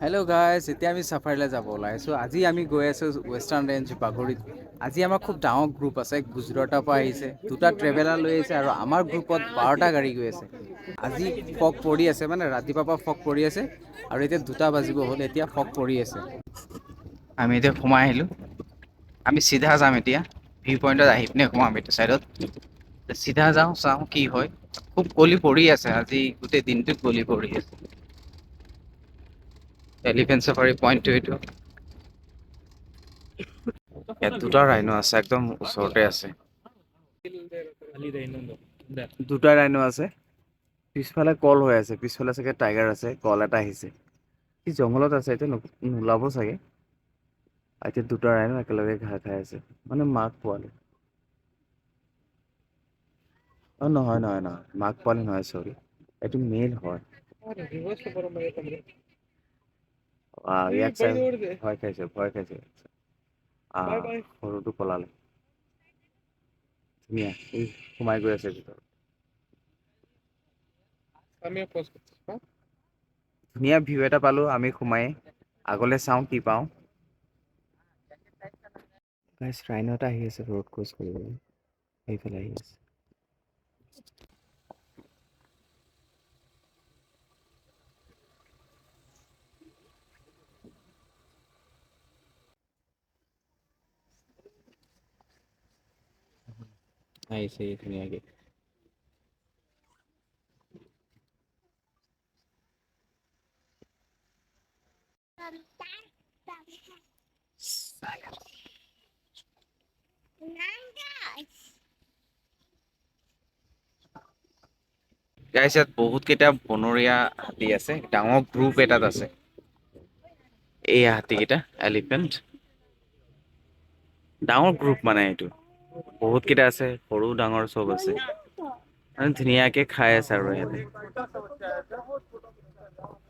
Hello' guys, এতিয়া আমি চাফাৰীলৈ যাব ওলাইছোঁ। আজি আমি গৈ আছোঁ ৱেষ্টাৰ্ণ ৰেঞ্জ বাঘৰিত। আজি আমাৰ খুব ডাঙৰ গ্ৰুপ আছে, গুজৰাটৰ পৰা আহিছে, 2টা ট্ৰেভেলাৰ লৈ আহিছে আৰু আমাৰ গ্ৰুপত 12টা গাড়ী গৈ আছে। আজি ফগ পৰি আছে, মানে ৰাতিপুৱাৰ পৰা ফগ পৰি আছে আৰু এতিয়া 2টা বাজিব হ'ল, এতিয়া ফগ পৰি আছে। আমি এতিয়া সোমাই আহিলোঁ। আমি চিধা যাম এতিয়া, ভিউ পইণ্টত আহি পিনে সোমাম এইটো ছাইডত। চিধা যাওঁ, চাওঁ কি হয়। খুব কুঁৱলী পৰি আছে, আজি গোটেই দিনটোত কুঁৱলী পৰি আছে। এলিফেণ্ট চাফাৰী পইণ্টটো এইটো। ইয়াত 2টা ৰাইন' আছে, একদম ওচৰতে আছে। 2টা ৰাইন' আছে। পিছফালে কল হৈ আছে, পিছফালে চাগে টাইগাৰ আছে, কল এটা আহিছে। সি জংঘলত আছে, এতিয়া নোলাব চাগে। এতিয়া 2টা ৰাইন' একেলগে ঘাঁহ খাই আছে, মানে মাক পোৱালি। নহয়, মাক পোৱালি নহয়, চৰি। এইটো মেল হয়। ইয়াত চাই ভয় খাইছে, ভয় খাইছে। সৰুটো পলালে। ধুনীয়া, ই সোমাই গৈ আছে ভিতৰত। ধুনীয়া ভিউ এটা পালোঁ আমি সোমাই, আগলৈ চাওঁ কি পাওঁ। ৰাইন' এটা আহি আছে ৰ'ড ক্ৰছ কৰিবলৈ, সেইফালে আহি আছে। আহিছে ধুনীয়াকে। গাইছ, ইয়াত বহুত কেইটা বনৰীয়া হাতী আছে, ডাঙৰ গ্ৰুপ এটাত আছে। এইয়া হাতীকেইটা, এলিফেণ্ট। ডাঙৰ গ্ৰুপ মানে এইটো, বহুত কেইটা আছে, সৰু ডাঙৰ চব আছে। মানে ধুনীয়াকে খাই আছে আৰু ইহঁতে।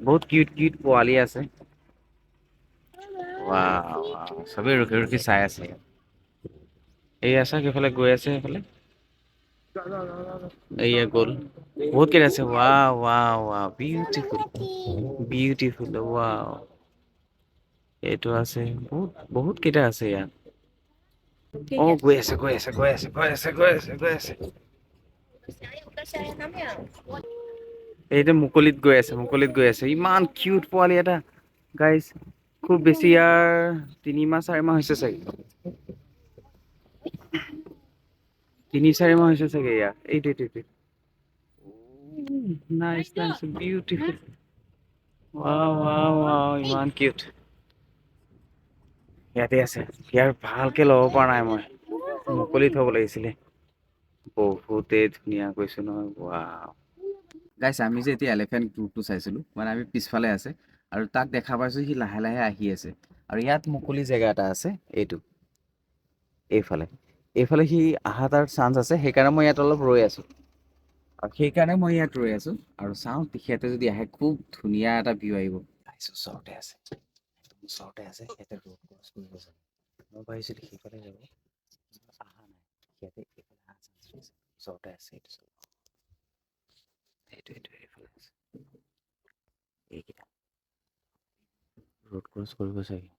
বহুত কিউট কিউট পোৱালি আছে। ৱাও, চবেই ৰখি ৰখি চাই আছে। এইয়া চাওক, সেইফালে গৈ আছে সেইফালে। এইয়া গ'ল, বহুত কেইটা আছে, ৱাও, বিউটিফুল, বিউটিফুল, ৱাও। এইটো আছে, বহুত কেইটা আছে ইয়াত। গৈ আছে, গৈ আছে, গৈ আছে, গৈ আছে, গৈ আছে, গৈ আছে। এইটো মুকলিত গৈ আছে, মুকলিত গৈ আছে, ইমান কিউট পোৱালি এটা। গাইছ, খুব বেছি ইয়াৰ 3 মাহ 4 মাহ হৈছে চাগে। 3 4 মাহ হৈছে চাগে ইয়াৰ, এইটো। Nice, beautiful. ৱাও, ইমান কিউট। ইয়াতে আছে, ইয়াৰ ভালকে ল'ব পৰা নাই মই, মুকলিত হ'ব লাগিছিলে। বহুতেই ধুনীয়া কৈছো নহয়, ৱাও। গাইছ, আমি যে এতিয়া এলিফেণ্ট গ্ৰুপটো চাইছিলোঁ, মানে আমি পিছফালে আছে আৰু তাক দেখা পাইছোঁ, সি লাহে লাহে আহি আছে। আৰু ইয়াত মুকলি জেগা এটা আছে, এইটো। এইফালে সি আহা তাৰ চান্স আছে, সেইকাৰণে মই ইয়াত অলপ ৰৈ আছোঁ। আৰু সেইকাৰণে মই ইয়াত ৰৈ আছোঁ, আৰু চাওঁ তেখেতে যদি আহে, খুব ধুনীয়া এটা ভিউ আহিব। ওচৰতে আছে, সিহঁতে ৰ'ড ক্ৰছ কৰিব চাগে। মই ভাবিছিলোঁ সেইফালে যাব, অহা নাই, সিহঁতে এইফালে অহা চান্স আছে, ওচৰতে আছে এইটো। এইফালে আছে, এইকেইটা ৰ'ড ক্ৰছ কৰিব চাগে।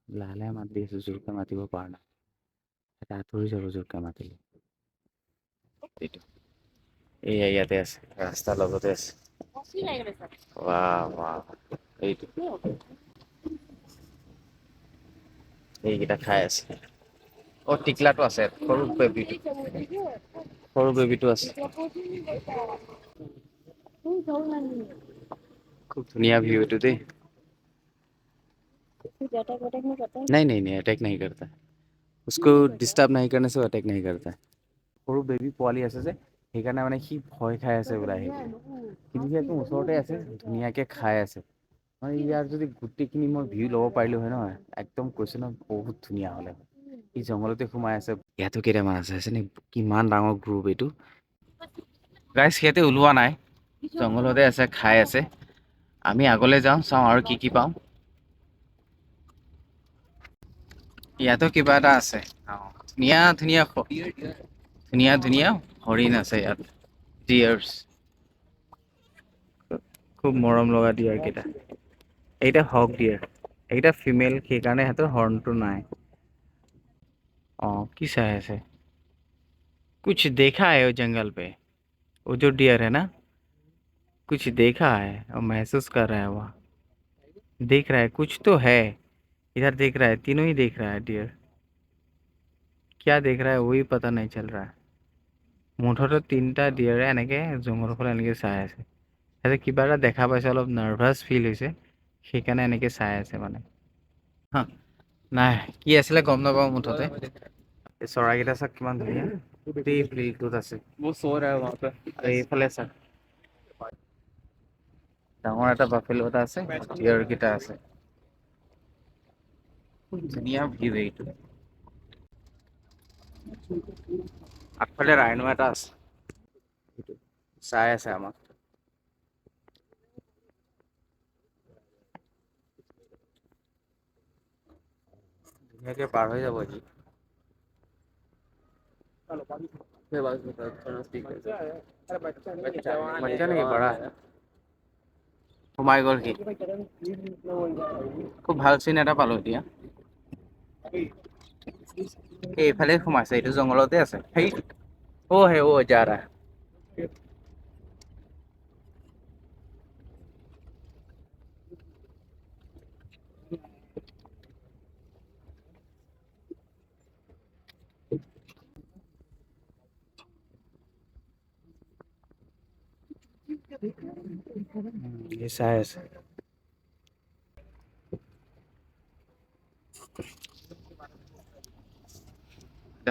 লাহে লাহে মাত দি আছোঁ, জোৰকে মাতিব পৰা নাই। এটা আঁতৰি যাব জোৰকে মাতিলে। এইয়া ইয়াতে আছে, ৰাস্তাৰ লগতে আছে। ৱাও, এইটো। এইকেইটা খাই আছে। টিকলাটো আছে, সৰু বেবীটো আছে। খুব ধুনীয়া ভিউ এইটো দেই। नहीं, अटैक नहीं करता। उसको डिस्टर्ब नहीं करने से अटैक नहीं करता। সৰু বেবী পোৱালি আছে যে, সেইকাৰণে মানে সি ভয় খাই আছে বোলে আহি পিনে। কিন্তু সি একদম ওচৰতে আছে, ধুনীয়াকে খাই আছে। মানে ইয়াৰ যদি গোটেইখিনি মই ভিউ ল'ব পাৰিলোঁ হয় নহয়, একদম কৈছোঁ নহয়, বহুত ধুনীয়া হ'লে হয়। সি জংঘলতে সোমাই আছে। ইয়াতো কেইটামান আছে, চাইছেনে কিমান ডাঙৰ গ্ৰুপ এইটো। গাইছ, সিহঁতে ওলোৱা নাই, জংঘলতে আছে, খাই আছে। আমি আগলৈ যাওঁ, চাওঁ আৰু কি কি পাওঁ। ইয়াতো কিবা এটা আছে, ধুনীয়া হৰিণ আছে ইয়াত, ডিয়াৰ্স। খুব মৰম লগা ডিয়াৰ কেইটা। এইটা হক ডিয়াৰ, এইটা ফিমেল, সেইকাৰণে সিহঁতৰ হৰ্ণটো নাই। কি চাই আছে? कुछ देखा है वो जंगल पे, वो जो डियर है ना, कुछ देखा है और महसूस कर रहा है वो, देख रहा है कुछ तो है। इधर देख रहा है, तीनों ही देख रहा है डियर। क्या देख रहा है वही पता नहीं चल रहा है। মুঠতে তিনিটা ডিয়াৰে এনেকে জংঘলৰ ফালে এনেকে চাই আছে। সিহঁতে কিবা এটা দেখা পাইছে, অলপ নাৰ্ভাছ ফিল হৈছে, সেইকাৰণে এনেকে চাই আছে মানে। হা, নাই কি আছিলে গম নাপাওঁ মুঠতে। এই চৰাইকেইটা চাওক কিমান ধুনীয়া, গোটেই ফিল্ডটোত আছে। এইফালে চাওক, ডাঙৰ এটা বাফেলো এটা আছে, ডিয়াৰ কেইটা আছে। ধুনীয়া ভিউ এইটো। আগফালে ৰাইনো এটা আছে, চাই আছে আমাক। ধুনীয়াকে পাৰ হৈ যাব সি। বাচ্চা নেকি বড়া? সোমাই গ'ল সি। খুব ভাল চিন এটা পালো এতিয়া। এইফালে সোমাইছে, এইটো জংঘলতে আছে। সেই ও যা ৰা। চাই আছে।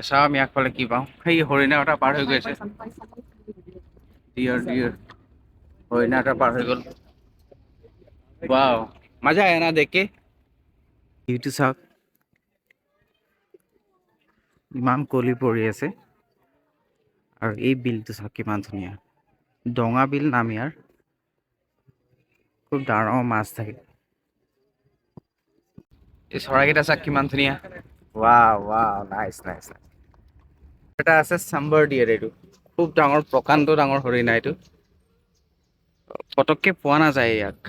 চাওঁ আমি আগফালে কি পাওঁ। সেই হৰিণা এটা পাৰ হৈ গৈছে। ডিয়াৰ হৰিণা এটা পাৰ হৈ গ'ল। ৱাও, মজা আয়া না দেখ কে। ভিউটো চাওক, ইমান কলি পৰি আছে। আৰু এই বিলটো চাওক কিমান ধুনীয়া, ডঙা বিল নাম ইয়াৰ। খুব ডাঙৰ মাছ থাকে। এই চৰাইকেইটা চাওক কিমান ধুনীয়া। Wow nice. এটা আছে চাম্বাৰ ডিয়াৰ, এইটো খুব ডাঙৰ, প্ৰকাণ্ড ডাঙৰ হৰিণা এইটো। পতককে পোৱা নাযায় ইয়াক।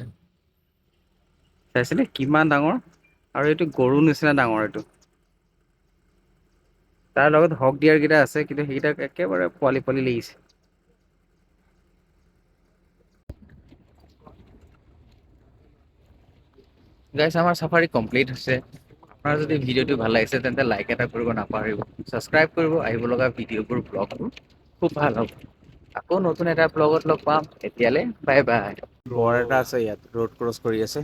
চাইছেনে কিমান ডাঙৰ, আৰু এইটো গৰুৰ নিচিনা ডাঙৰ এইটো। তাৰ লগত হক ডিয়াৰ কেইটা আছে, কিন্তু সেইকেইটাক একেবাৰে পোৱালি লাগিছে। গাইছ, আমাৰ চাফাৰী কমপ্লিট হৈছে। আপোনাৰ যদি ভিডিঅ'টো ভাল লাগিছে তেন্তে লাইক এটা কৰিব নাপাহৰিব। ছাবস্ক্ৰাইব কৰিব, আহিব লগা ভিডিঅ'বোৰ, ব্লগবোৰ খুব ভাল হ'ব। আকৌ নতুন এটা ব্লগত লগ পাম, এতিয়ালৈ বাই বাই। বৰ এটা আছে ইয়াত, ৰোড ক্ৰছ কৰি আছে।